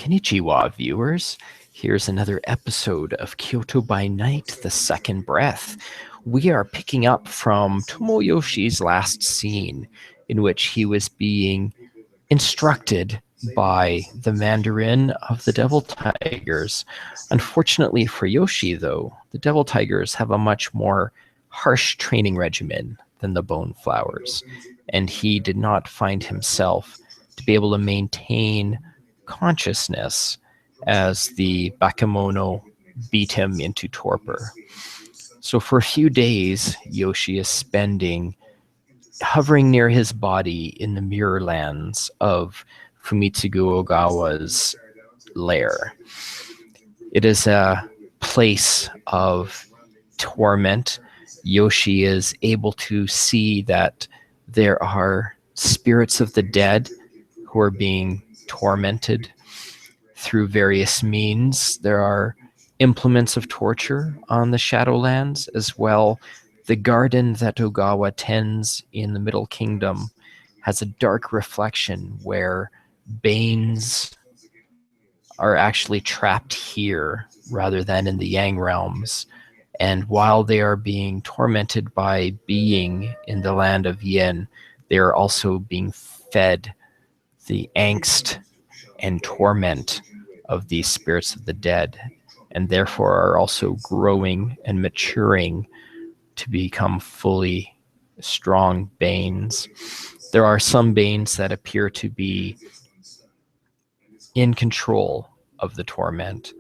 Konnichiwa, viewers. Here's another episode of Kyoto by Night, The Second Breath. We are picking up from Tomoe Yoshi's last scene, in which he was being instructed by the Mandarin of the Devil Tigers. Unfortunately for Yoshi, though, the Devil Tigers have a much more harsh training regimen than the Bone Flowers, and he did not find himself to be able to maintain consciousness as the Bakemono beat him into torpor. So for a few days, Yoshi is spending hovering near his body in the mirror lands of Fumitsugu Ogawa's lair. It is a place of torment. Yoshi is able to see that there are spirits of the dead who are being tormented through various means. There are implements of torture on the Shadowlands as well. The garden that Ogawa tends in the Middle Kingdom has a dark reflection where Banes are actually trapped here rather than in the Yang realms. And while they are being tormented by being in the land of Yin, they are also being fed the angst and torment of these spirits of the dead, and therefore are also growing and maturing to become fully strong Banes. There are some Banes that appear to be in control of the torment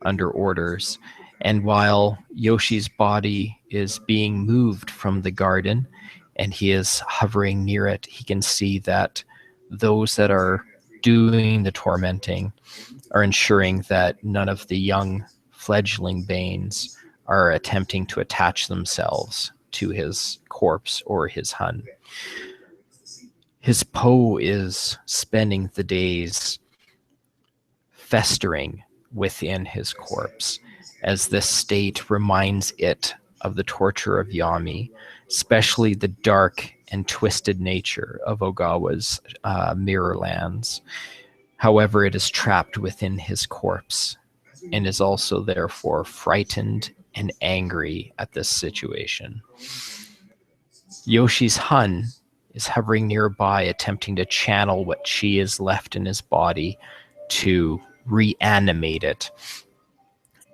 under orders. And while Yoshi's body is being moved from the garden and he is hovering near it, he can see that those that are doing the tormenting are ensuring that none of the young fledgling Banes are attempting to attach themselves to his corpse or his hun. His Po is spending the days festering within his corpse, as this state reminds it of the torture of Yami, especially the dark and twisted nature of Ogawa's mirror lands. However, it is trapped within his corpse and is also therefore frightened and angry at this situation. Yoshi's hun is hovering nearby, attempting to channel what chi is left in his body to reanimate it.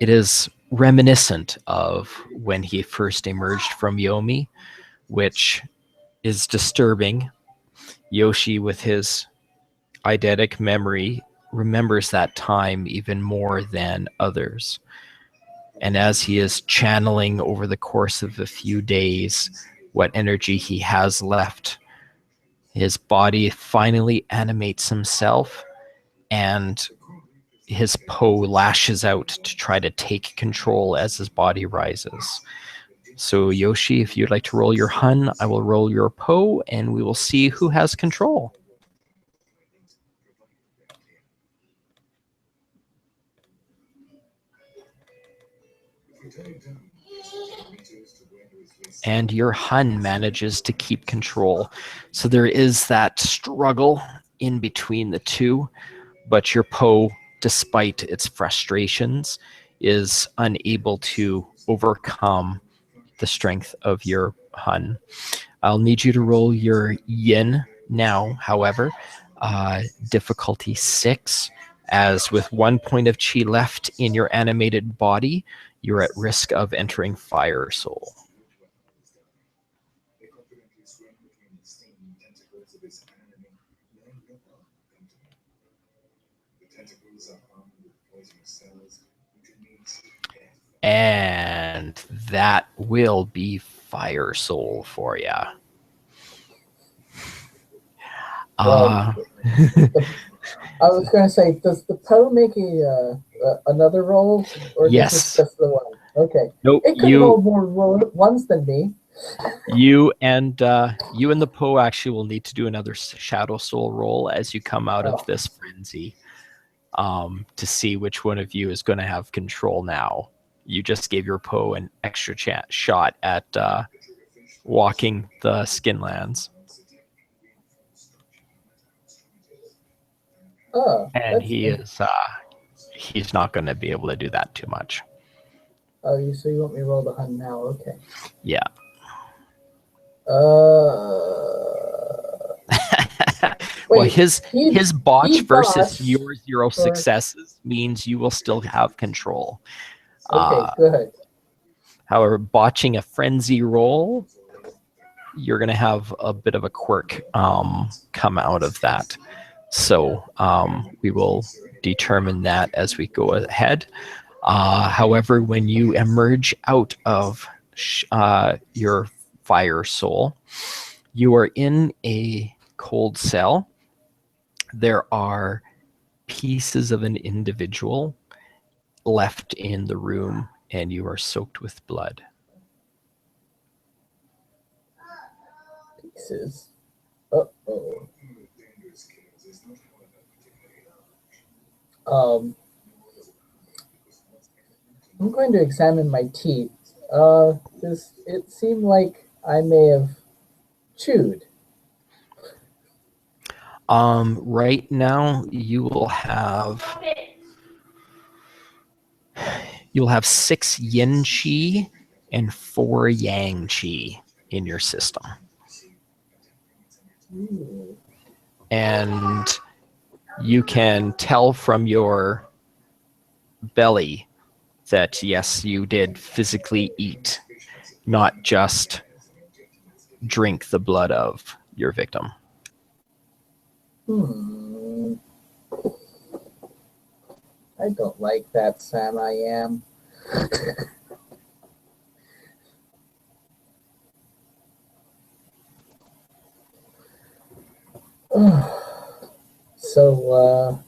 It is reminiscent of when he first emerged from Yomi, which is disturbing. Yoshi, with his eidetic memory, remembers that time even more than others. And as he is channeling over the course of a few days what energy he has left, his body finally animates himself, and his Po lashes out to try to take control as his body rises. So Yoshi, if you'd like to roll your hun, I will roll your Po, and we will see who has control. And your hun manages to keep control. So there is that struggle in between the two, but your Po, despite its frustrations, is unable to overcome the strength of your hun. I'll need you to roll your yin now, however. Difficulty 6, as with 1 point of chi left in your animated body, you're at risk of entering Fire Soul. And that will be Fire Soul for you. I was going to say, does the Po make another roll, or yes, this is just the one? Okay. Nope. It could roll more ones than me. You and the Po actually will need to do another Shadow Soul roll as you come out of this frenzy, to see which one of you is going to have control now. You just gave your Po an extra shot at walking the Skinlands. Oh, and that's he's not going to be able to do that too much. oh, so you want me to roll the hunt now? Okay. Yeah. Well, Wait. his botch He versus botched your 0 for. successes means you will still have control. Okay, good. However, botching a frenzy roll, you're going to have a bit of a quirk come out of that. So we will determine that as we go ahead. However, when you emerge out of your fire soul, you are in a cold cell. There are pieces of an individual left in the room, and you are soaked with blood. Pieces. Uh-oh. I'm going to examine my teeth. It seemed like I may have chewed. Right now, you'll have 6 yin chi and 4 yang chi in your system. Ooh. And you can tell from your belly that yes, you did physically eat, not just drink the blood of your victim. I don't like that, Sam. I am. So,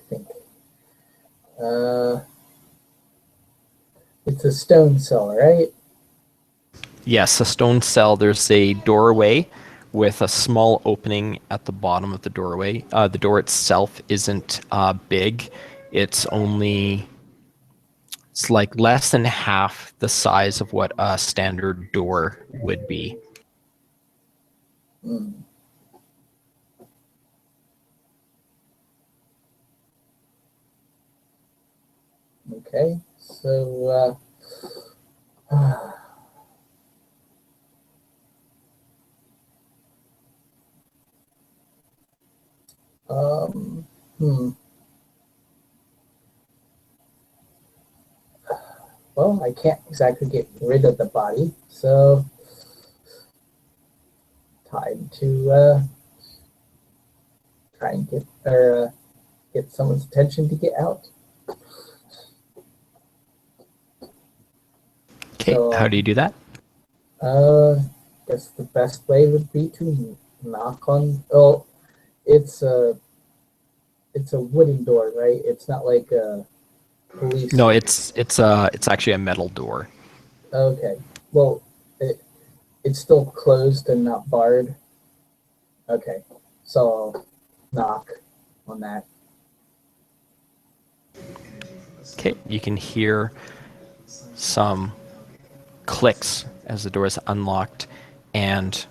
think. It's a stone cell, right? Yes, a stone cell. There's a doorway with a small opening at the bottom of the doorway. The door itself isn't big. It's like less than half the size of what a standard door would be. Hmm. Okay, so hmm. Well, I can't exactly get rid of the body, so time to try and get someone's attention to get out. Okay, how do you do that? Guess the best way would be to knock on. Oh, it's a wooden door, right? It's not like a police. No, it's actually a metal door. Okay. Well, it's still closed and not barred. Okay, so I'll knock on that. Okay, you can hear some clicks as the door is unlocked and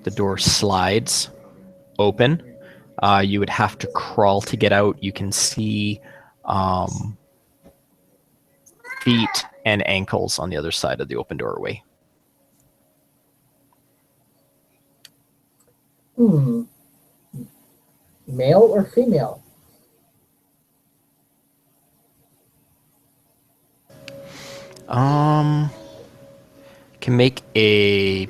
the door slides open. You would have to crawl to get out. You can see feet and ankles on the other side of the open doorway. Male or female? Can make a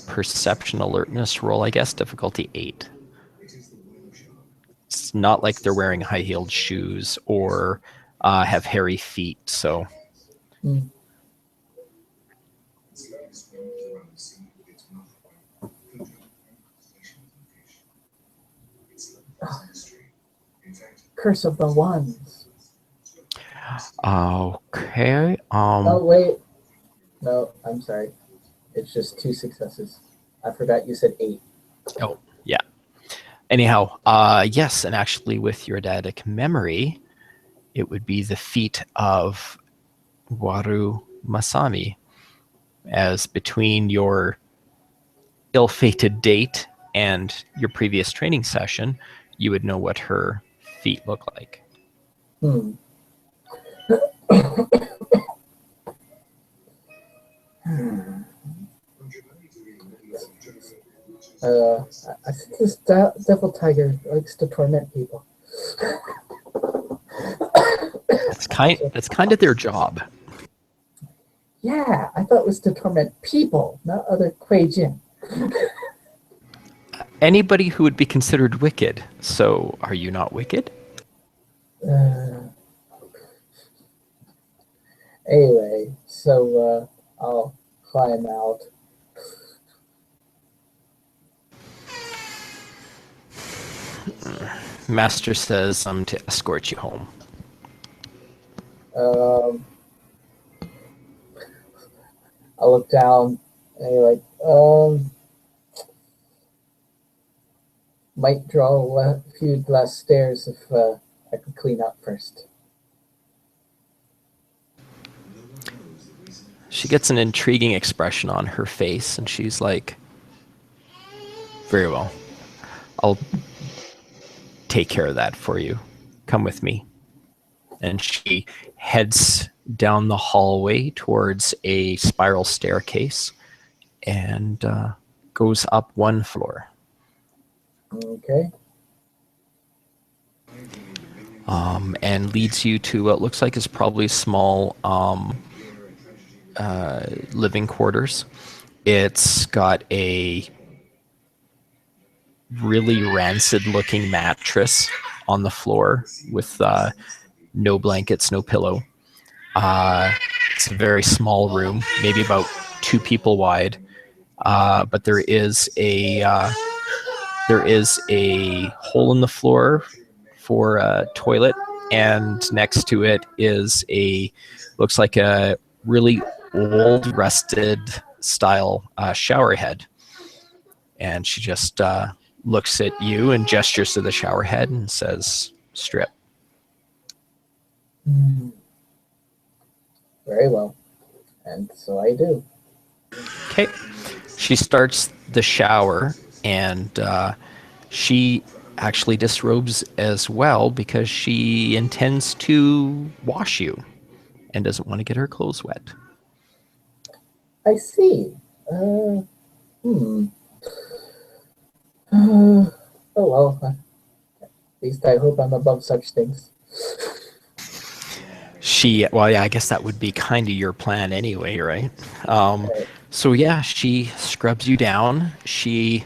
perception alertness roll, I guess. Difficulty 8. It's not like they're wearing high-heeled shoes or have hairy feet, so. Curse of the Wands. Okay. Oh, wait. No, I'm sorry. It's just 2 successes. I forgot you said 8. Oh, yeah. Anyhow, yes, and actually with your eidetic memory, it would be the feet of Waru Masami, as between your ill-fated date and your previous training session, you would know what her feet look like. I think this devil tiger likes to torment people. That's kind of their job. Yeah, I thought it was to torment people, not other Kuei-jin. Anybody who would be considered wicked. So, are you not wicked? Anyway, so I'll climb out. Master says to escort you home. I look down and you're like, might draw a few less stairs if I could clean up first. She gets an intriguing expression on her face, and she's like, very well. I'll take care of that for you. Come with me. And she heads down the hallway towards a spiral staircase and goes up one floor. Okay. And leads you to what looks like is probably small living quarters. It's got a really rancid looking mattress on the floor with no blankets, no pillow. It's a very small room, maybe about 2 people wide. But there is a hole in the floor for a toilet, and next to it is looks like a really old, rusted style shower head. And she just looks at you and gestures to the shower head and says, strip. Very well. And so I do. Okay. She starts the shower, and she actually disrobes as well because she intends to wash you and doesn't want to get her clothes wet. I see. Oh well. At least I hope I'm above such things. I guess that would be kind of your plan anyway, right? So yeah, she scrubs you down. She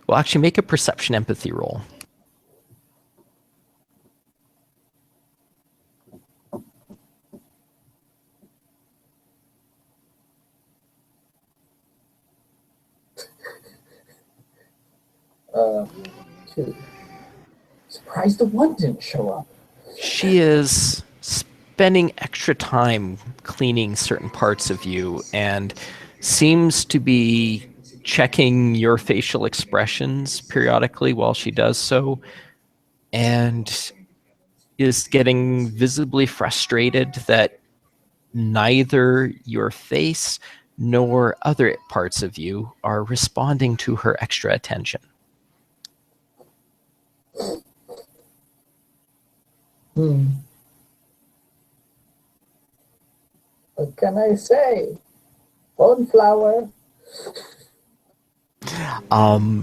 will actually make a perception empathy roll. Two. Surprised the one didn't show up. She is spending extra time cleaning certain parts of you and seems to be checking your facial expressions periodically while she does so, and is getting visibly frustrated that neither your face nor other parts of you are responding to her extra attention. What can I say? Boneflower.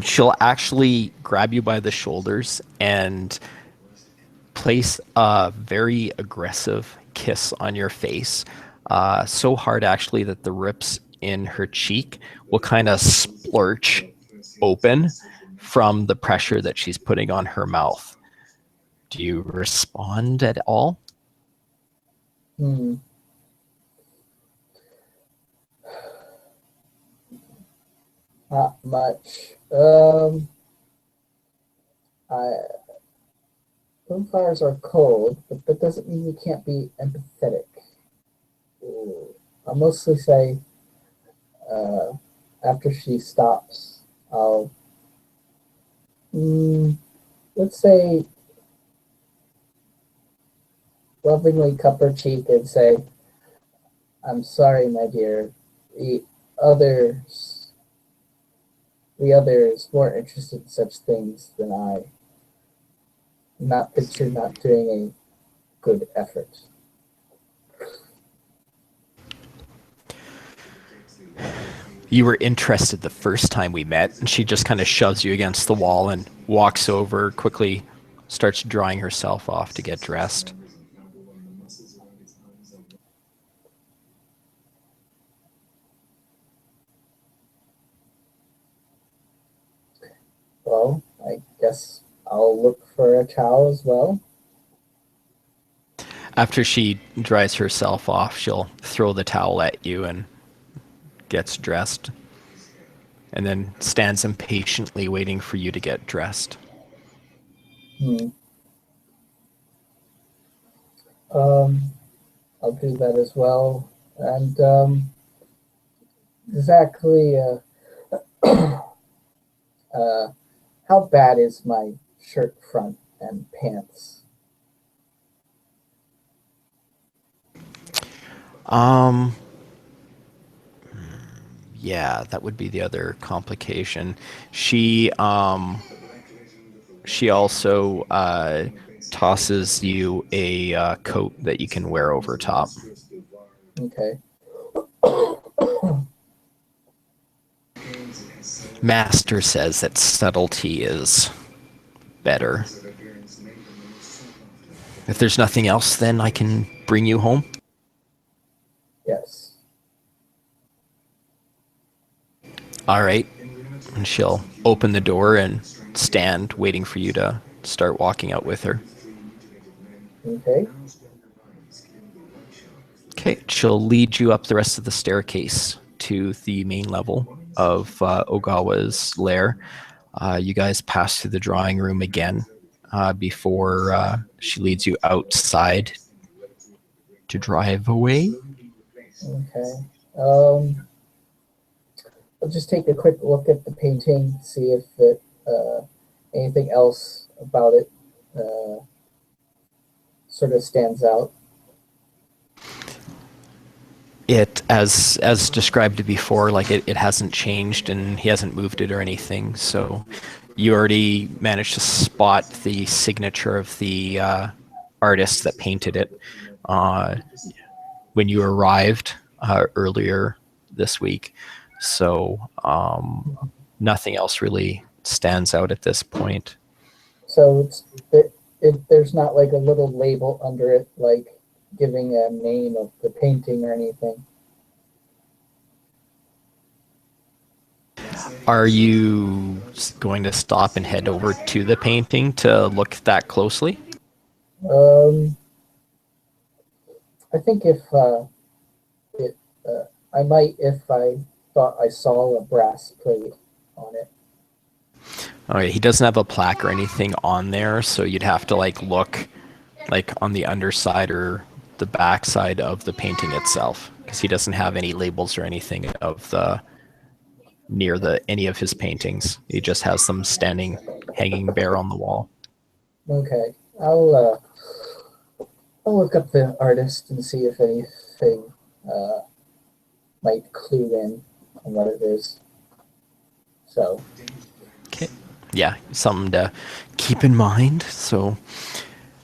She'll actually grab you by the shoulders and place a very aggressive kiss on your face. So hard, actually, that the rips in her cheek will kind of splurch open from the pressure that she's putting on her mouth. Do you respond at all? Not much. Boneflowers are cold, but that doesn't mean you can't be empathetic. I'll mostly say, after she stops, I'll, let's say, lovingly cup her cheek and say, I'm sorry, my dear. The others, the others more interested in such things than I. Not that you're not doing a good effort. You were interested the first time we met, and she just kind of shoves you against the wall and walks over, quickly starts drying herself off to get dressed. Well, I guess I'll look for a towel as well. After she dries herself off, she'll throw the towel at you and gets dressed, and then stands impatiently waiting for you to get dressed. Hmm. Um, I'll do that as well. And exactly, uh, how bad is my shirt front and pants? Um, yeah, that would be the other complication. She she also tosses you a coat that you can wear over top. Okay. Master says that subtlety is better. If there's nothing else, then I can bring you home. Yes. All right. And she'll open the door and stand waiting for you to start walking out with her. Okay. Okay. She'll lead you up the rest of the staircase to the main level of Ogawa's lair. You guys pass through the drawing room again before she leads you outside to drive away. Okay. Um, I'll just take a quick look at the painting, see if anything else about it uh, sort of stands out. It, as described before, like it hasn't changed and he hasn't moved it or anything. So you already managed to spot the signature of the artist that painted it uh, when you arrived earlier this week. So nothing else really stands out at this point. So there's not like a little label under it, like giving a name of the painting or anything. Are you going to stop and head over to the painting to look that closely? Um, I think if it, I might if I thought I saw a brass plate on it. Oh, yeah, he doesn't have a plaque or anything on there, so you'd have to like look like on the underside or the back side of the painting itself because he doesn't have any labels or anything of the near the any of his paintings. He just has them standing hanging bare on the wall. Okay, I'll look up the artist and see if anything uh, might clue in on what it is. So, Okay. Yeah, something to keep in mind. So,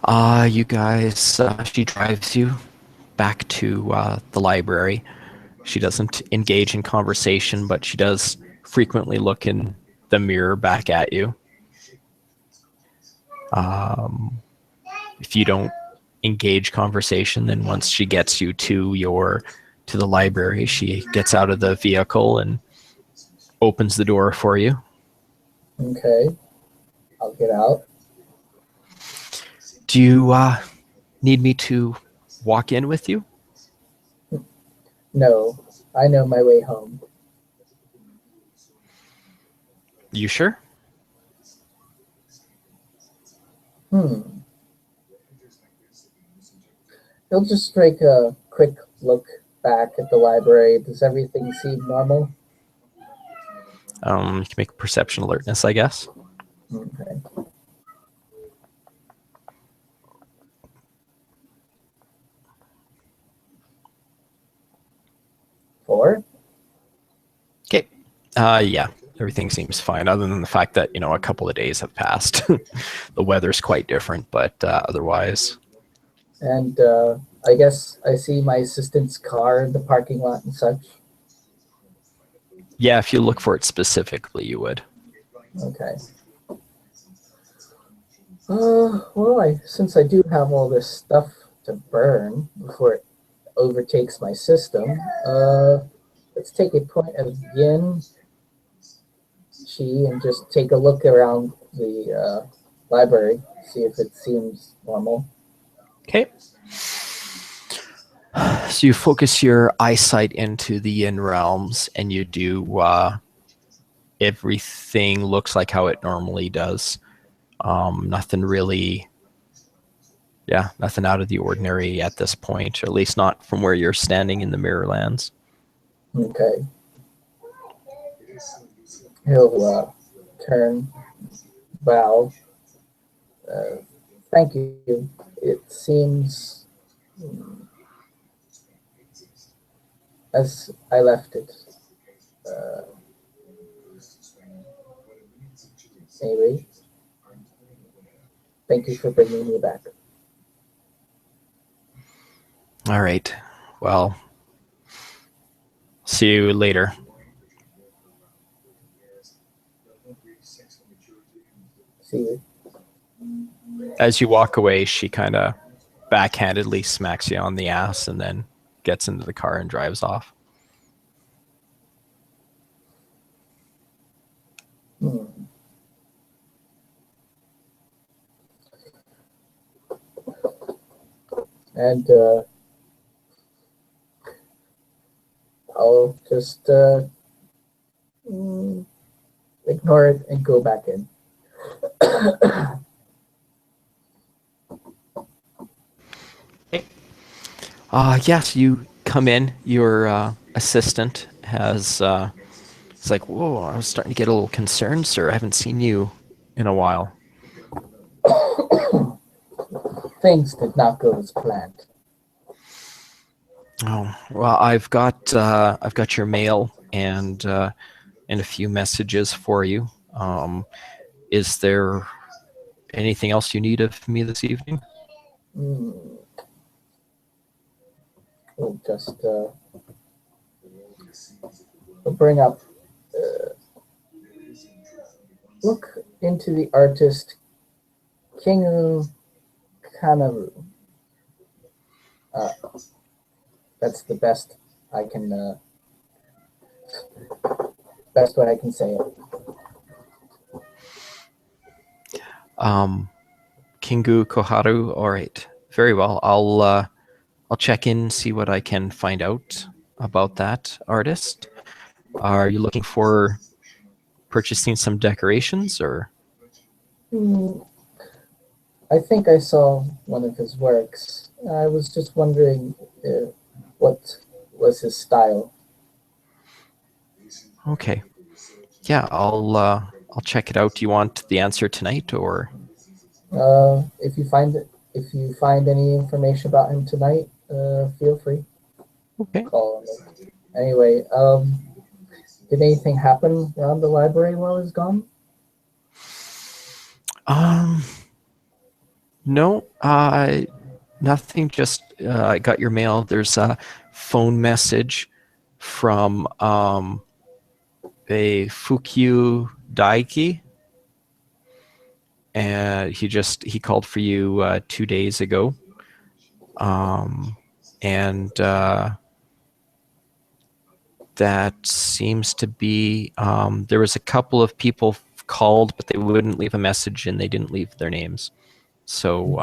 you guys, she drives you back to the library. She doesn't engage in conversation, but she does frequently look in the mirror back at you. If you don't engage conversation, then once she gets you to the library, she gets out of the vehicle and opens the door for you. okay, I'll get out. Do you need me to walk in with you? No, I know my way home. You sure? Hmm. He'll just take a quick look back at the library. Does everything seem normal? You can make a perception alertness, I guess. Okay. before? Okay. Yeah, everything seems fine, other than the fact that, a couple of days have passed. The weather's quite different, but otherwise. And I guess I see my assistant's car in the parking lot and such. Yeah, if you look for it specifically, you would. Okay. Well, since I do have all this stuff to burn before it overtakes my system, let's take a point of yin, chi, and just take a look around the library, see if it seems normal. Okay. So you focus your eyesight into the yin realms, and you do. Everything looks like how it normally does. Nothing really. Yeah, nothing out of the ordinary at this point, or at least not from where you're standing in the Mirrorlands. Okay. He'll turn, bow. Thank you. It seems as I left it. Uh, anyway, thank you for bringing me back. All right. Well, see you later. See you. As you walk away, she kind of backhandedly smacks you on the ass and then gets into the car and drives off. And I'll just ignore it and go back in. Yes, you come in. Your assistant has. It's like, whoa, I was starting to get a little concerned, sir. I haven't seen you in a while. Things did not go as planned. Oh, well, I've got your mail and a few messages for you. Is there anything else you need of me this evening? We'll just we'll bring up. Look into the artist Kingu Kanaru. That's the best I can. Best way I can say it. Kingu Koharu. All right, very well. I'll check in, see what I can find out about that artist. Are you looking for purchasing some decorations, or? I think I saw one of his works. I was just wondering what was his style. Okay. Yeah, I'll check it out. Do you want the answer tonight, or? If you find any information about him tonight, feel free. Okay. Call him. Anyway, did anything happen around the library while I was gone? No, nothing. Just I got your mail. There's a phone message from a Fukyu Daiki, and he called for you 2 days ago, and that seems to be. There was a couple of people called, but they wouldn't leave a message, and they didn't leave their names. So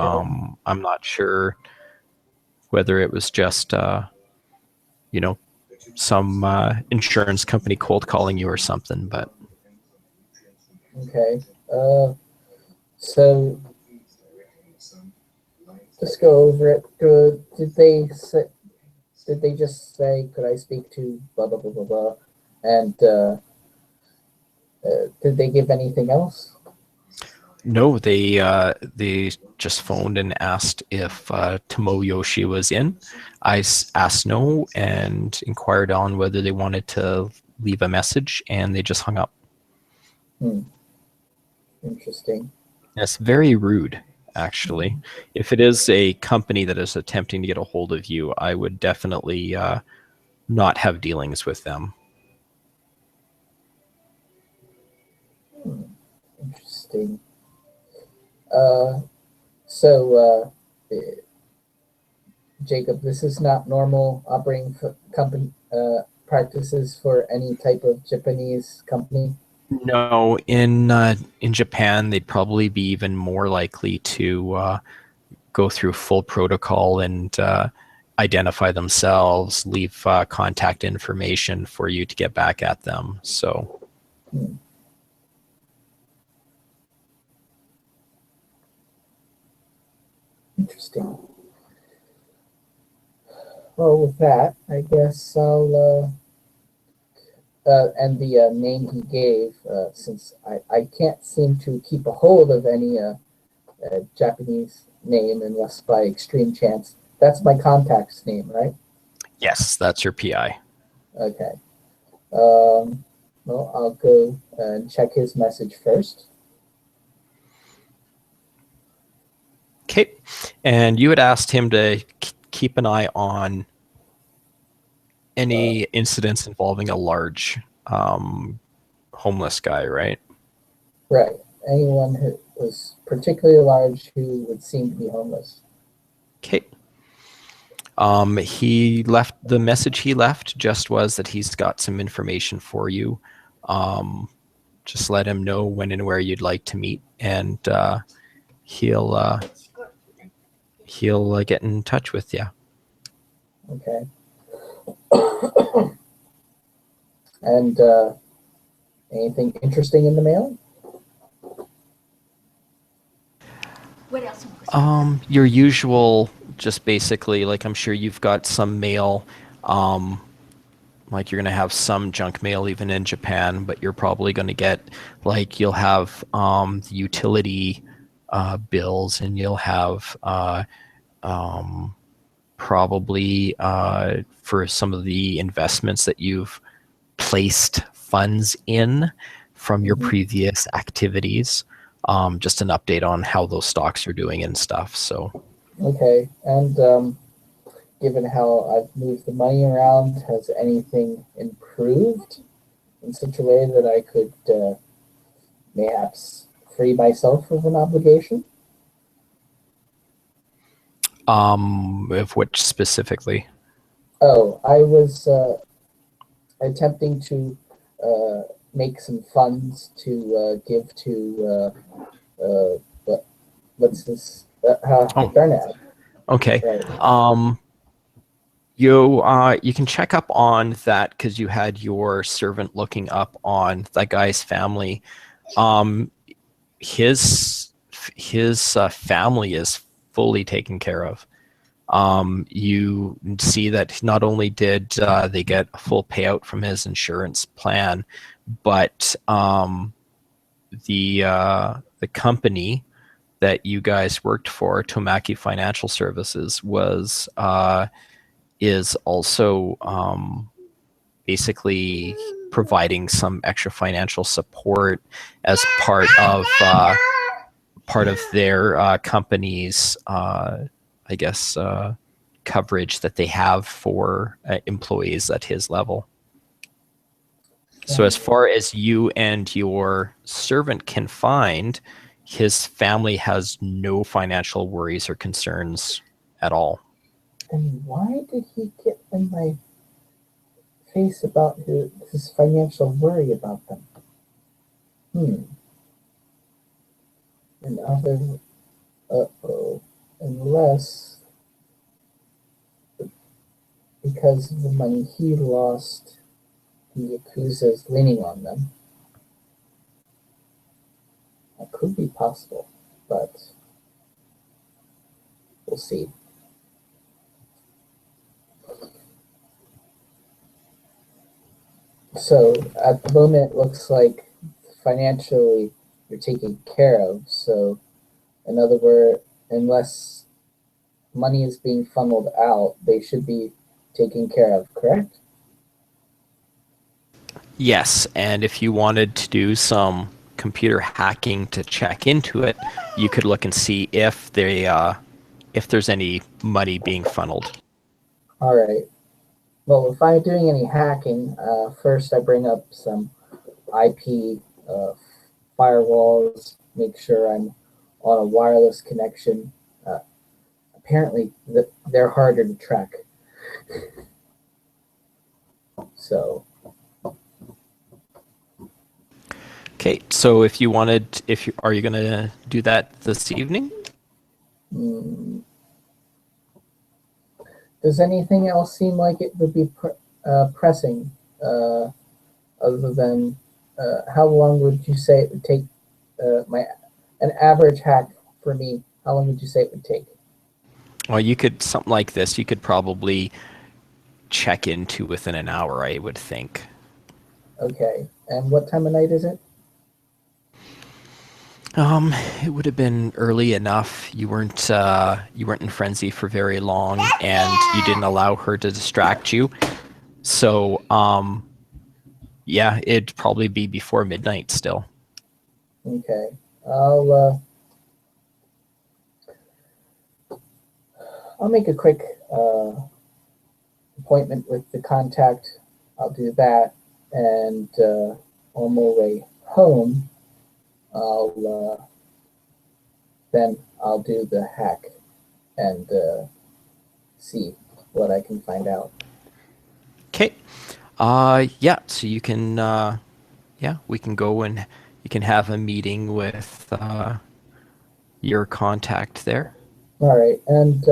I'm not sure whether it was just some insurance company cold calling you or something, but. Okay. So just go over it. Did they just say, could I speak to blah blah blah blah blah, and did they give anything else? No, they just phoned and asked if Tomoe Yoshi was in. Asked no and inquired on whether they wanted to leave a message, and they just hung up. Interesting. That's very rude, actually. If it is a company that is attempting to get a hold of you, I would definitely not have dealings with them. Interesting. Uh, so, Jacob, this is not normal operating company practices for any type of Japanese company. No, in Japan, they'd probably be even more likely to go through full protocol and identify themselves, leave contact information for you to get back at them. So, Interesting. Well, with that, I guess I'll and the name he gave, since I can't seem to keep a hold of any Japanese name unless by extreme chance. That's my contact's name, right? yes, that's your PI. Okay. Well, I'll go and check his message first. Okay. And you had asked him to keep an eye on any incidents involving a large homeless guy, right? Right. Anyone who was particularly large who would seem to be homeless. Okay. He left the message he left just was that he's got some information for you. Just let him know when and where you'd like to meet, and he'll get in touch with you. Okay. And anything interesting in the mail? What else? Your usual, just basically, like I'm sure you've got some mail. Like you're gonna have some junk mail even in Japan, but you're probably gonna get like you'll have the utility bills, and you'll have probably for some of the investments that you've placed funds in from your previous activities. Just an update on how those stocks are doing and stuff. So, Okay. And given how I've moved the money around, has anything improved in such a way that I could perhaps free myself of an obligation? of which specifically? Oh, I was attempting to make some funds to give to what's this? Oh. Darn it. Okay. Right. You can check up on that because you had your servant looking up on that guy's family. His family is fully taken care of. You see that not only did they get a full payout from his insurance plan, but the company that you guys worked for, Tomaki Financial Services, is also basically providing some extra financial support as part of their company's, I guess, coverage that they have for employees at his level. So as far as you and your servant can find, his family has no financial worries or concerns at all. And why did he get in my face about his financial worry about them? And other, unless because of the money he lost, the Yakuza is leaning on them. That could be possible, but we'll see. So at the moment, it looks like financially they're taken care of. So, in other words, unless money is being funneled out, they should be taken care of, correct? Yes, and if you wanted to do some computer hacking to check into it, you could look and see if there's any money being funneled. All right. Well, if I'm doing any hacking, first I bring up some IP firewalls, make sure I'm on a wireless connection. Apparently, they're harder to track. So, Okay, so if you wanted, are you gonna do that this evening? Does anything else seem like it would be pressing, other than how long would you say it would take? An average hack for me, how long would you say it would take? Well, you could something like this. You could probably check into within an hour, I would think. Okay, and what time of night is it? It would have been early enough. You weren't in frenzy for very long, and you didn't allow her to distract you. So, yeah, it'd probably be before midnight still. Okay, I'll make a quick appointment with the contact. I'll do that, and on my way home, then I'll do the hack and see what I can find out. Okay. Yeah. So you can, yeah, we can go and you can have a meeting with your contact there. All right, and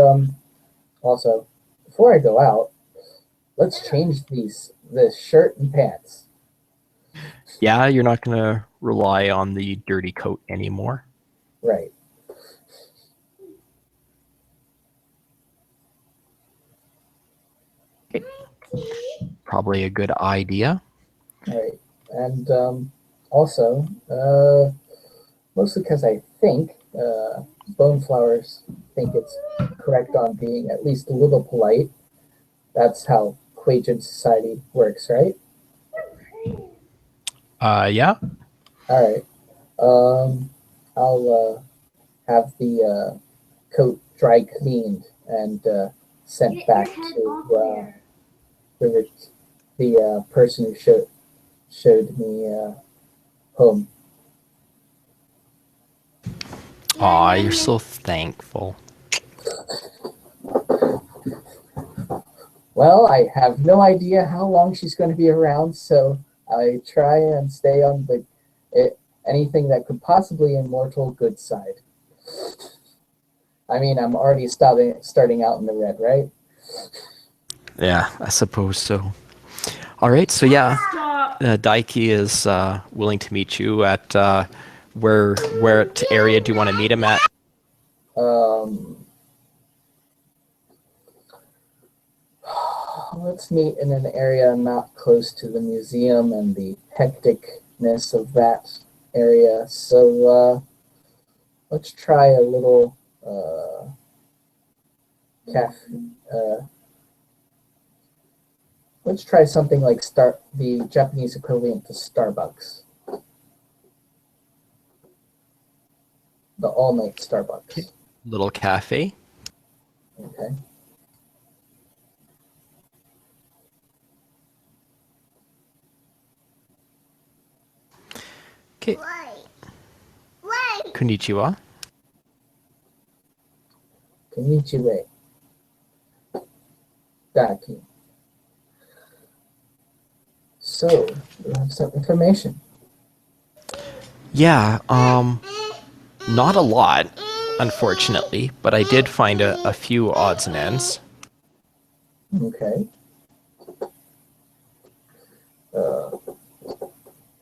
also, before I go out, let's change this shirt and pants. Yeah, you're not gonna rely on the dirty coat anymore. Right. Okay. Probably a good idea. Right, and also, mostly because I think bone flowers think it's correct on being at least a little polite. That's how Quajin society works, right? Yeah. All right. I'll have the coat dry cleaned and sent back to the person who showed me home. Aw, you're so thankful. Well, I have no idea how long she's going to be around, so I try and stay on anything that could possibly immortal good side. I mean, I'm already starting out in the red, right? Yeah, I suppose so. All right, so yeah, Daiki is willing to meet you at where area do you want to meet him at? Let's meet in an area not close to the museum and the hecticness of that area. So let's try a little let's try something like the Japanese equivalent to Starbucks. The all-night Starbucks. Little cafe. Okay. Okay. Konnichiwa. Konnichiwa. Daki. So, we have some information. Yeah, not a lot, unfortunately, but I did find a few odds and ends. Okay.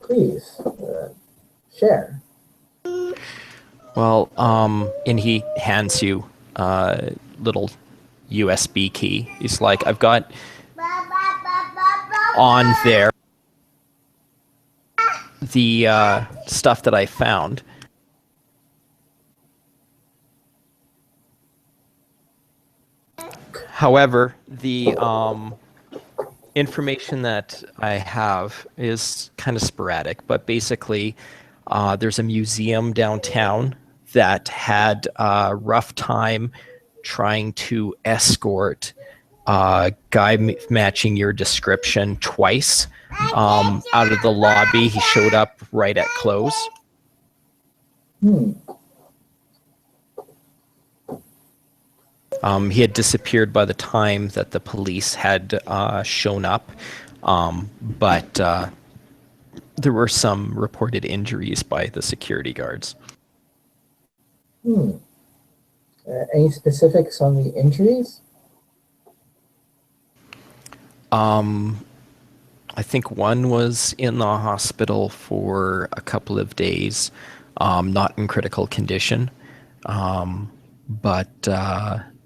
Please, share. Well, and he hands you a little USB key. He's like, I've got on there the stuff that I found. However, the information that I have is kind of sporadic, but basically, there's a museum downtown that had a rough time trying to escort a guy matching your description twice out of the lobby. He showed up right at close. He had disappeared by the time that the police had shown up, but there were some reported injuries by the security guards. Any specifics on the injuries? I think one was in the hospital for a couple of days, not in critical condition. But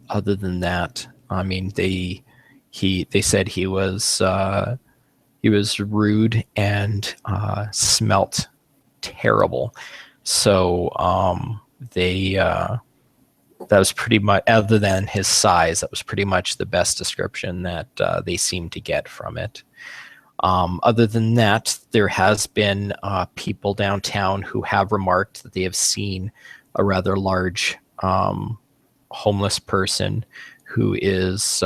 other than that, I mean, they said he was rude and smelt terrible. So that was pretty much, other than his size, that was pretty much the best description that they seemed to get from it. Other than that, there has been people downtown who have remarked that they have seen a rather large homeless person who is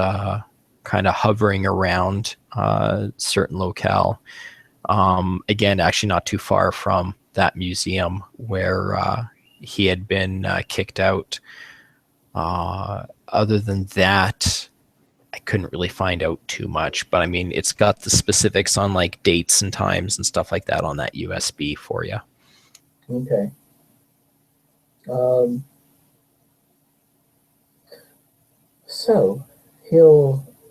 kind of hovering around a certain locale. Again, actually not too far from that museum where he had been kicked out. Other than that, I couldn't really find out too much, but I mean, it's got the specifics on like dates and times and stuff like that on that USB for you. Okay. So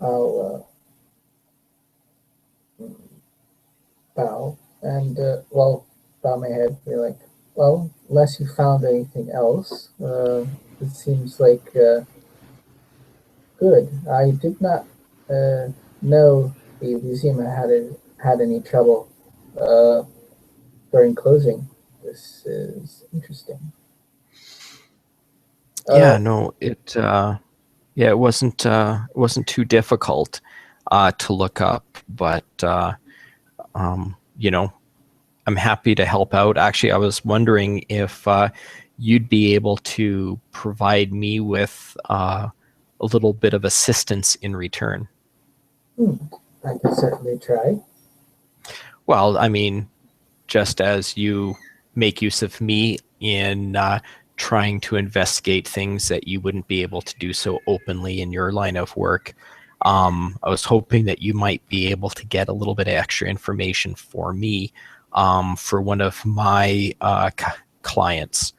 I'll bow and bow my head, be like, well, unless you found anything else, it seems like good. I did not know the museum had any trouble during closing. This is interesting. No, it wasn't too difficult to look up, but I'm happy to help out. Actually, I was wondering if you'd be able to provide me with a little bit of assistance in return. I can certainly try. Well, I mean, just as you make use of me in trying to investigate things that you wouldn't be able to do so openly in your line of work, I was hoping that you might be able to get a little bit of extra information for me for one of my clients.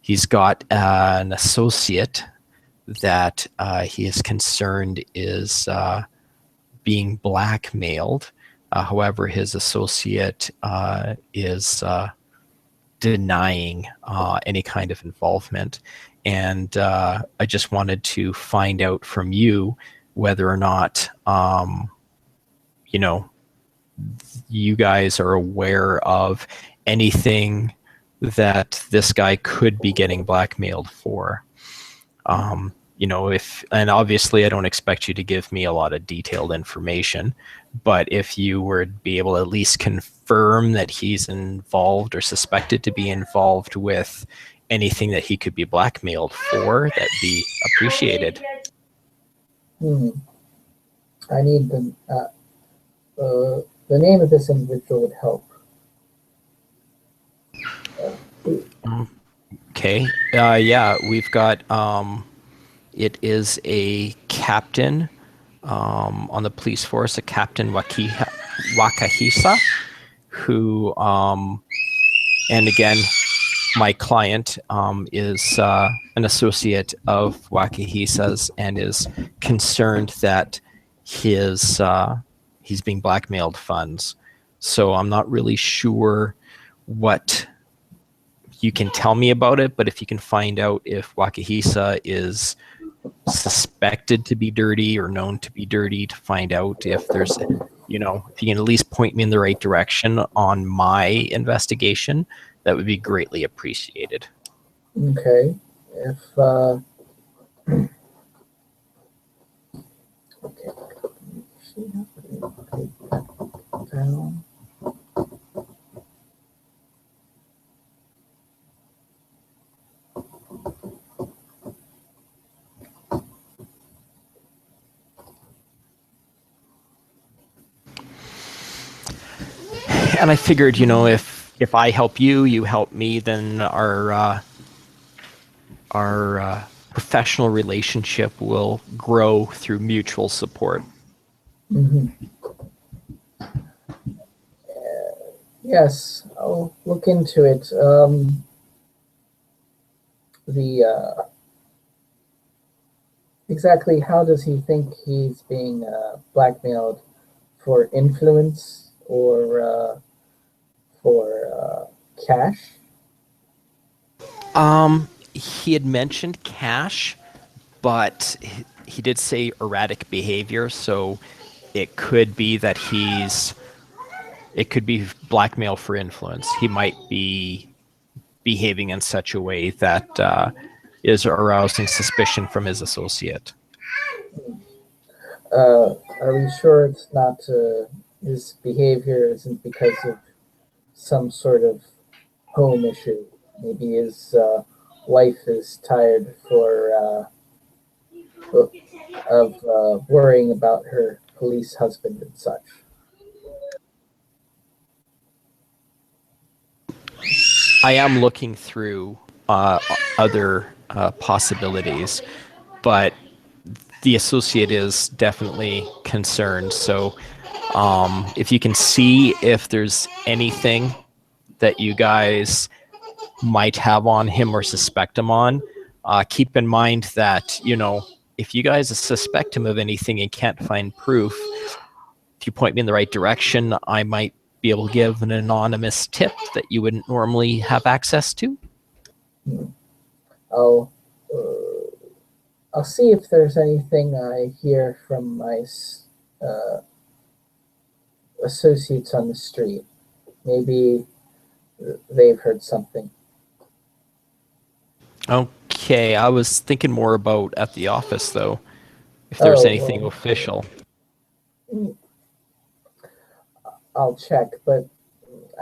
He's got an associate that he is concerned is being blackmailed. However, his associate is denying any kind of involvement. And I just wanted to find out from you whether or not, you guys are aware of anything that this guy could be getting blackmailed for. And obviously I don't expect you to give me a lot of detailed information, but if you were to be able to at least confirm that he's involved or suspected to be involved with anything that he could be blackmailed for, that'd be appreciated. I need the name of this individual would help. Okay. We've got it is a captain on the police force, a Captain Wakahisa, who and again, my client is an associate of Wakahisa's and is concerned that he's being blackmailed funds. So I'm not really sure what you can tell me about it, but if you can find out if Wakahisa is suspected to be dirty or known to be dirty, to find out if there's, if you can at least point me in the right direction on my investigation, that would be greatly appreciated. Okay. If Okay. Down. And I figured, if I help you, you help me, then our professional relationship will grow through mutual support. Mm-hmm. Yes, I'll look into it. Exactly how does he think he's being blackmailed for influence or for cash? He had mentioned cash, but he did say erratic behavior, so it could be that it could be blackmail for influence. He might be behaving in such a way that is arousing suspicion from his associate. Are we sure it's not his behavior isn't because of some sort of home issue? Maybe his wife is tired of worrying about her police husband and such. I am looking through other possibilities, but the associate is definitely concerned. So if you can see if there's anything that you guys might have on him or suspect him on, keep in mind that, if you guys suspect him of anything and can't find proof, if you point me in the right direction, I might be able to give an anonymous tip that you wouldn't normally have access to. I'll uh, I'll see if there's anything I hear from my uh, associates on the street. Maybe they've heard something. Okay, I was thinking more about at the office, though, if there's Oh, anything well, official. I'll check, but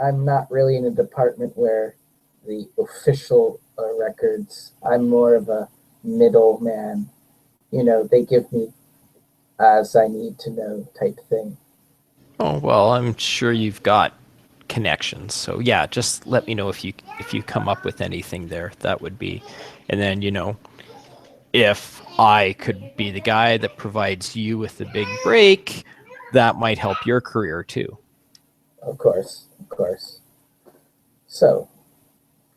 I'm not really in a department where the official records. I'm more of a middleman. They give me as I need to know type thing. Oh, well, I'm sure you've got connections. So yeah, just let me know if you come up with anything there. That would be, and then if I could be the guy that provides you with the big break, that might help your career too. Of course, of course. So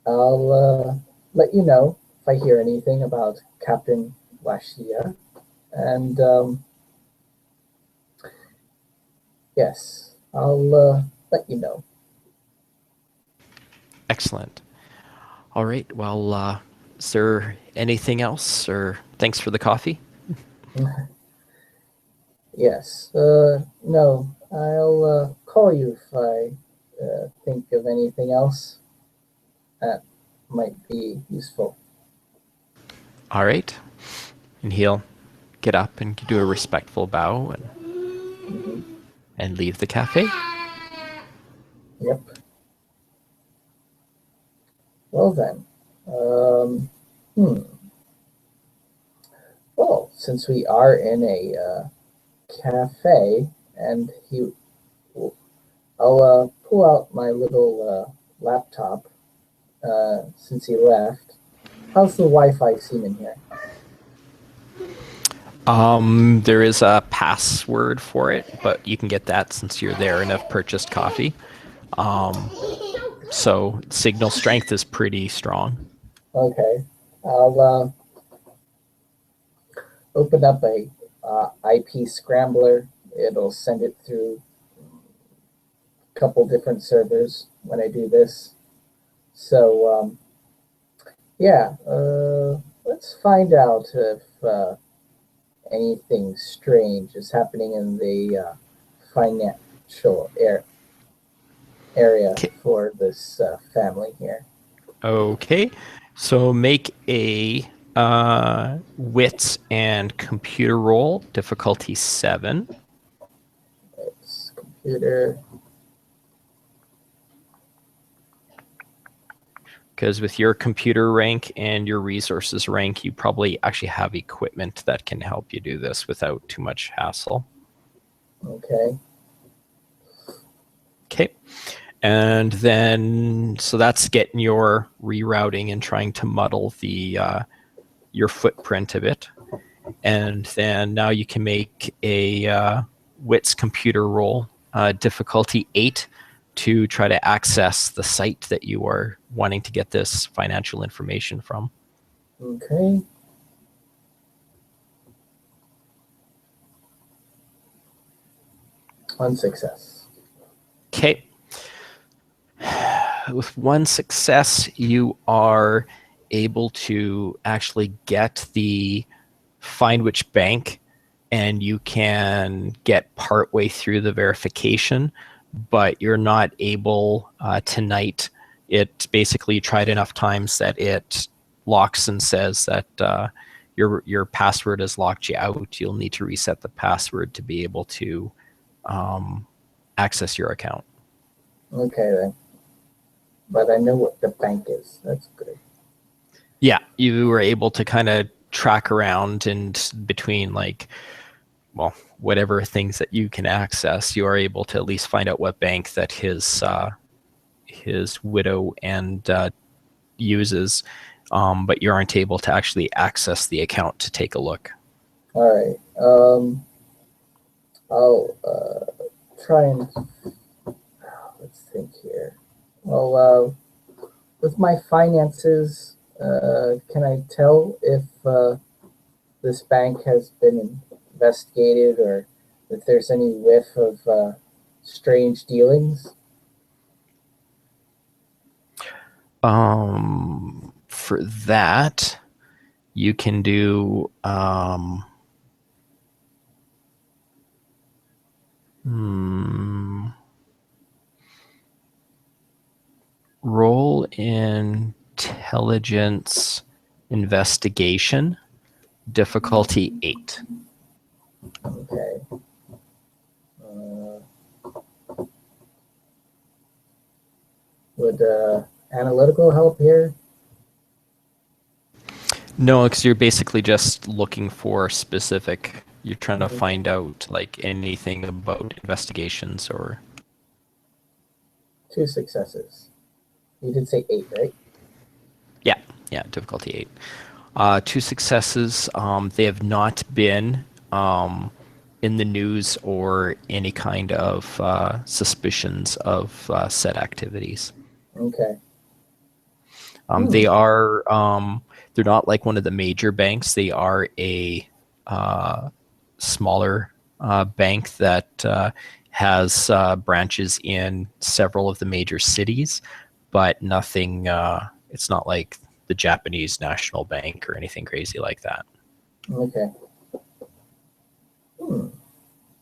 I'll let you know if I hear anything about Captain Washia, and yes, I'll let you know. Excellent. All right. Well, is there anything else, or thanks for the coffee? Yes. No, I'll call you if I think of anything else that might be useful. All right. And he'll get up and do a respectful bow Hmm. and leave the cafe. Yep. Well then. Um, hmm. Well, since we are in a cafe, and I'll pull out my little laptop since he left. How's the Wi-Fi seem in here? There is a password for it, but you can get that since you're there and have purchased coffee. So signal strength is pretty strong. Okay. I'll open up a IP scrambler. It'll send it through a couple different servers when I do this. So yeah, let's find out if anything strange is happening in the financial area Okay. for this family here. Okay. So make a Wits and computer roll, difficulty 7. It's computer. Because with your computer rank and your resources rank, you probably actually have equipment that can help you do this without too much hassle. Okay. Okay. And then, so that's getting your rerouting and trying to muddle the your footprint of it. And then now you can make a wits computer roll, difficulty 8, to try to access the site that you are wanting to get this financial information from. Okay. One success. Okay. With one success, you are able to actually get the find which bank, and you can get partway through the verification, but you're not able tonight. It basically tried enough times that it locks and says that your password has locked you out. You'll need to reset the password to be able to access your account. Okay then. But I know what the bank is. That's good. Yeah, you were able to kind of track around and between whatever things that you can access, you are able to at least find out what bank that his widow and uses, but you aren't able to actually access the account to take a look. All right. I'll try and let's think here. Well, with my finances, can I tell if this bank has been investigated or if there's any whiff of strange dealings? For that, you can do roll intelligence investigation, difficulty 8. Okay. Would analytical help here? No, because you're basically just looking for specific. You're trying to find out like anything about investigations or. 2 successes. You did say 8, right? Yeah, difficulty 8. 2 successes. They have not been in the news or any kind of suspicions of said activities. Okay. They are. They're not like one of the major banks. They are a smaller bank that has branches in several of the major cities, but nothing. It's not like the Japanese National Bank or anything crazy like that. Okay.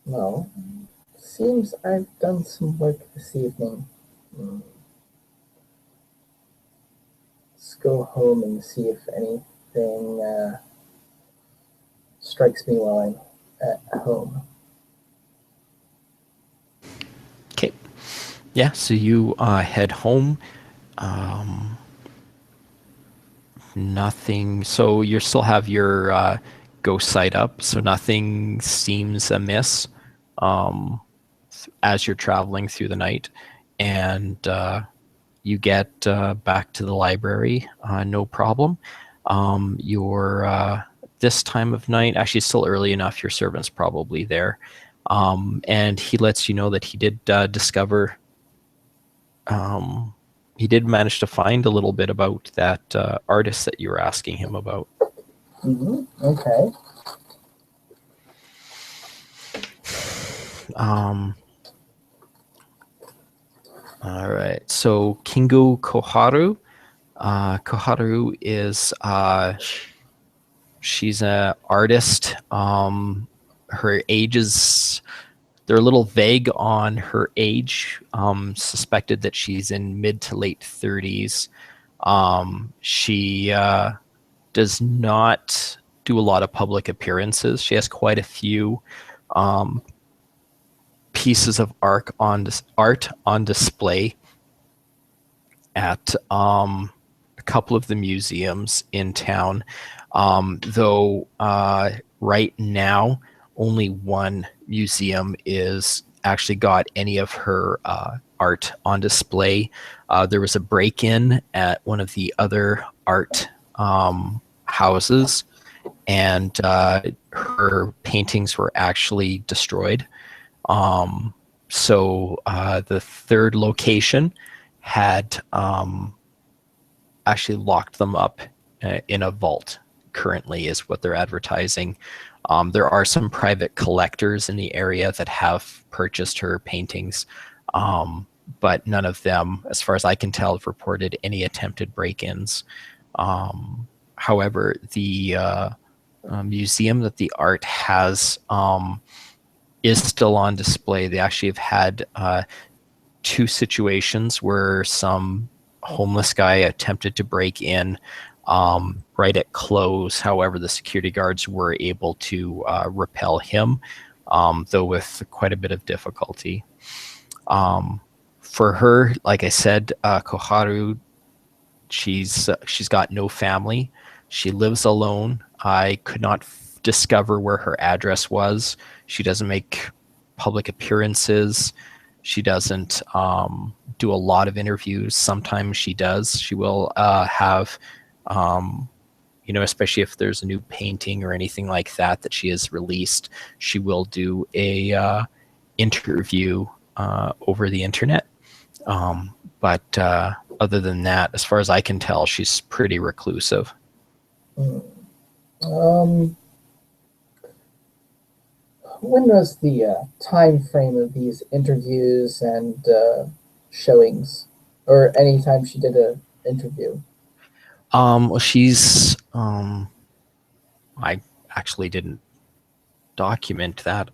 Well, seems I've done some work this evening. Let's go home and see if anything strikes me while I'm at home. Okay. Yeah, so you head home. Nothing. So you still have your ghost sight up, so nothing seems amiss as you're traveling through the night, and you get back to the library, no problem. You're this time of night, actually it's still early enough, your servant's probably there, and he lets you know that he did discover he did manage to find a little bit about that artist that you were asking him about. Okay. All right. So Kingo Koharu. Koharu is she's an artist. Her age is, they're a little vague on her age. Suspected that she's in mid to late 30s. She does not do a lot of public appearances. She has quite a few pieces of art on display at a couple of the museums in town, though right now only one museum is actually got any of her art on display. There was a break-in at one of the other art houses, and her paintings were actually destroyed. So the third location had actually locked them up in a vault, currently, is what they're advertising. There are some private collectors in the area that have purchased her paintings, but none of them, as far as I can tell, have reported any attempted break-ins. However, the museum that the art has is still on display. They actually have had two situations where some homeless guy attempted to break in right at close. However, the security guards were able to repel him, though with quite a bit of difficulty. For her, like I said, Koharu, she's got no family. She lives alone. I could not discover where her address was. She doesn't make public appearances. She doesn't do a lot of interviews. Sometimes she does. She will have, especially if there's a new painting or anything like that that she has released, she will do a interview over the internet. But other than that, as far as I can tell, she's pretty reclusive. When was the time frame of these interviews and showings, or any time she did an interview? Well, she's I actually didn't document that.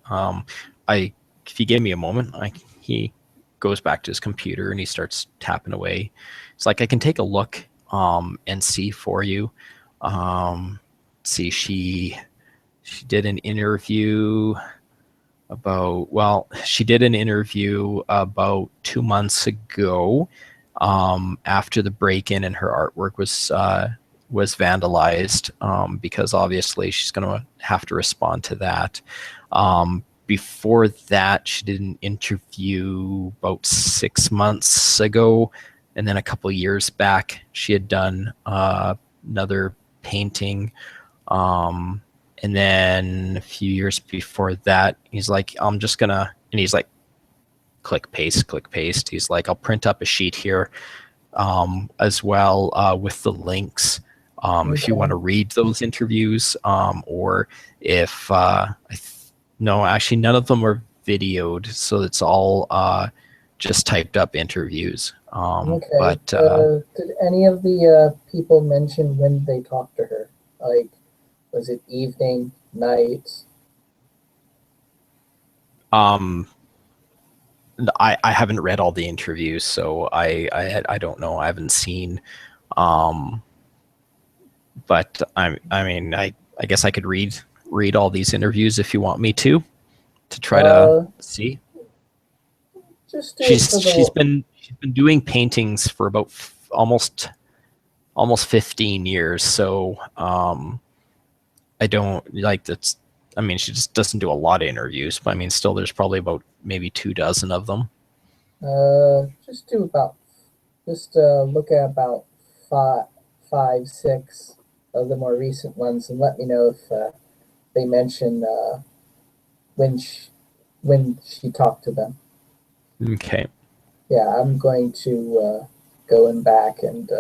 If you give me a moment, he goes back to his computer and he starts tapping away. It's like, I can take a look and see for you. See, she did an interview she did an interview about 2 months ago, after the break-in, and her artwork was vandalized, because obviously she's going to have to respond to that. Before that, she did an interview about 6 months ago, and then a couple of years back, she had done another painting. And then a few years before that, he's like, I'm just gonna, and he's like, click paste. He's like, I'll print up a sheet here as well with the links. If you want to read those interviews, or if, no, actually none of them are videoed. So it's all just typed up interviews. But did any of the people mention when they talked to her? Like, was it evening, night? I haven't read all the interviews, so I don't know. I haven't seen. But I guess I could read all these interviews if you want me to try to see. Just do She's been doing paintings for about almost 15 years, so I don't like that's. I mean, she just doesn't do a lot of interviews, but I mean, still, there's probably about maybe 24 of them. Just look at about five, 6 of the more recent ones, and let me know if they mention when she talked to them. Okay. Yeah, I'm going to go in back and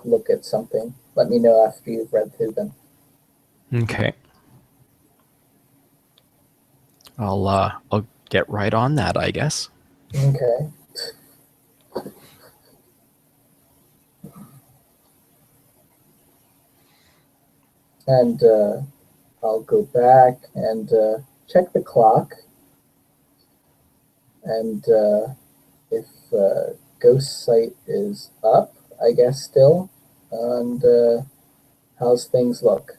look at something. Let me know after you've read through them. Okay. I'll get right on that, I guess. Okay. And I'll go back and check the clock. And if Ghost Site is up, I guess still, and How's things look?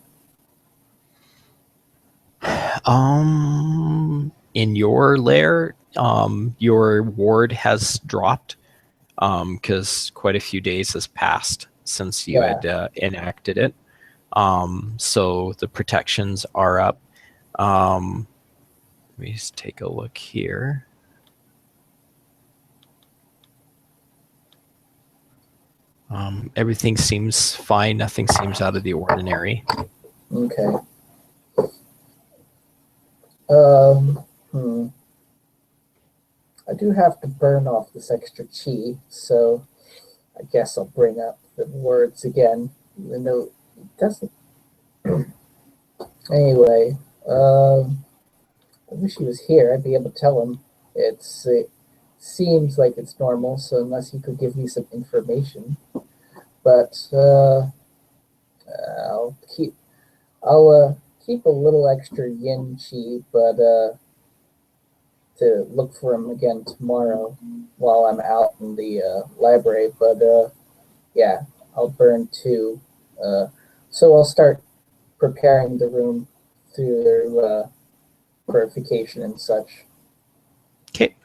In your lair, your ward has dropped because quite a few days has passed since you had enacted it. So the protections are up. Let me just take a look here. Everything seems fine. Nothing seems out of the ordinary. Okay. I do have to burn off this extra chi, so I guess I'll bring up the words again, even though it doesn't. Anyway, I wish he was here. I'd be able to tell him. It seems like it's normal, so unless he could give me some information. But I'll keep a little extra yin chi, but to look for him again tomorrow while I'm out in the library. But yeah, I'll burn 2. So I'll start preparing the room through purification and such. Okay.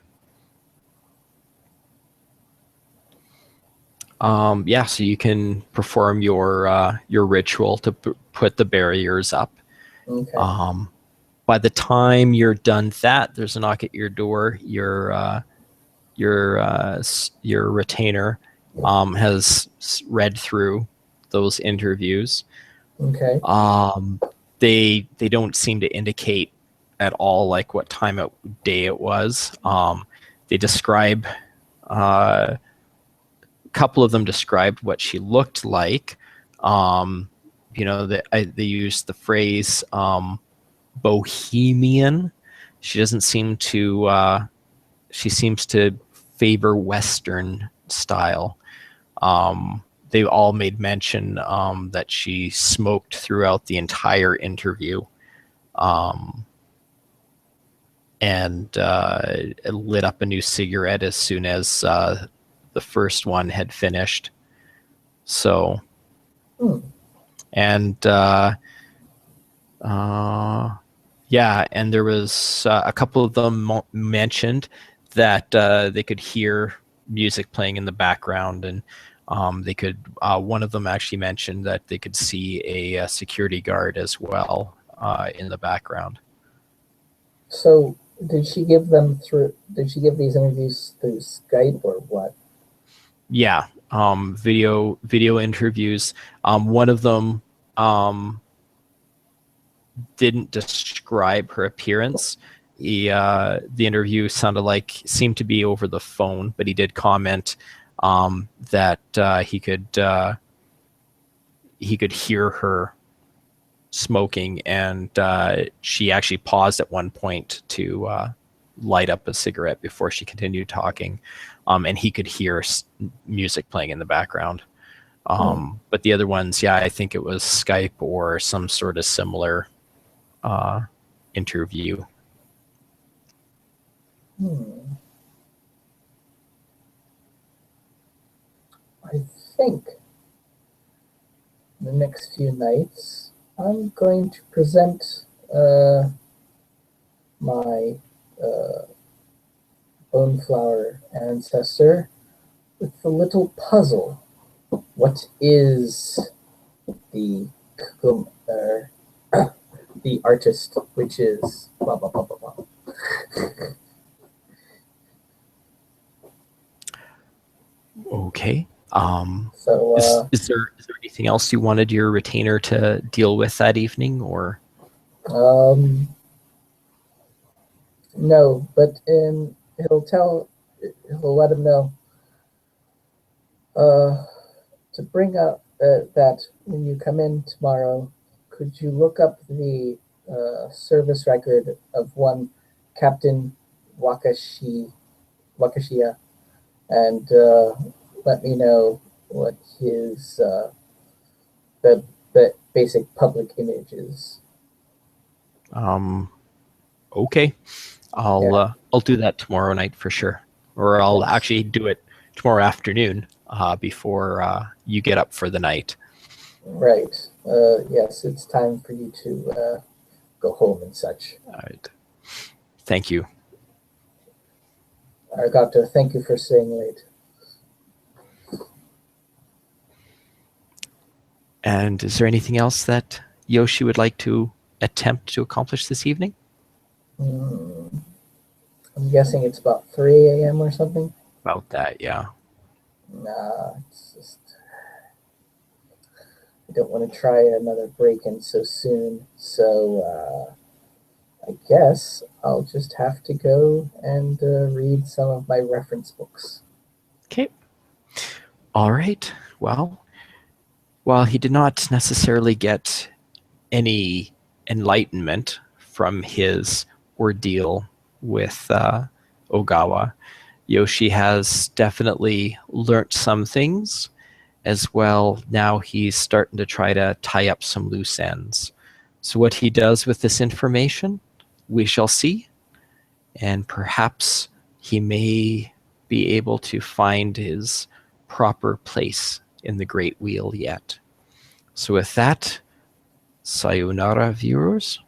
Yeah, so you can perform your ritual to put the barriers up. Okay. By the time you're done that, there's a knock at your door. Your retainer has read through those interviews. Okay. They don't seem to indicate at all like what time of day it was. They describe a couple of them described what she looked like. They used the phrase bohemian. She doesn't seem to. She seems to favor Western style. They all made mention that she smoked throughout the entire interview, and lit up a new cigarette as soon as the first one had finished. So, and yeah, and there was a couple of them mentioned that they could hear music playing in the background, and they could. One of them actually mentioned that they could see a security guard as well in the background. So, did she give these interviews through Skype or what? Yeah, video interviews. One of them didn't describe her appearance. The interview seemed to be over the phone, but he did comment that he could hear her smoking, and she actually paused at one point to light up a cigarette before she continued talking, and he could hear music playing in the background. But the other ones, yeah, I think it was Skype or some sort of similar interview. I think the next few nights I'm going to present my Boneflower ancestor with a little puzzle. What is the the artist, which is blah blah blah blah blah. Okay. So is there anything else you wanted your retainer to deal with that evening, or? No, but he'll let him know to bring up that when you come in tomorrow, could you look up the service record of one Captain Wakashia and let me know what his the basic public image is. Okay. I'll do that tomorrow night for sure, or I'll actually do it tomorrow afternoon before you get up for the night. Right. Yes, it's time for you to go home and such. All right. Thank you. Arigato, thank you for staying late. And is there anything else that Yoshi would like to attempt to accomplish this evening? I'm guessing it's about 3 a.m. or something. About that, yeah. Nah, it's just I don't want to try another break-in so soon. So I guess I'll just have to go and read some of my reference books. Okay. All right. Well, while he did not necessarily get any enlightenment from his ordeal with Ogawa, Yoshi has definitely learnt some things as well. Now he's starting to try to tie up some loose ends. So what he does with this information, we shall see. And perhaps he may be able to find his proper place in the Great Wheel yet. So with that, sayonara, viewers.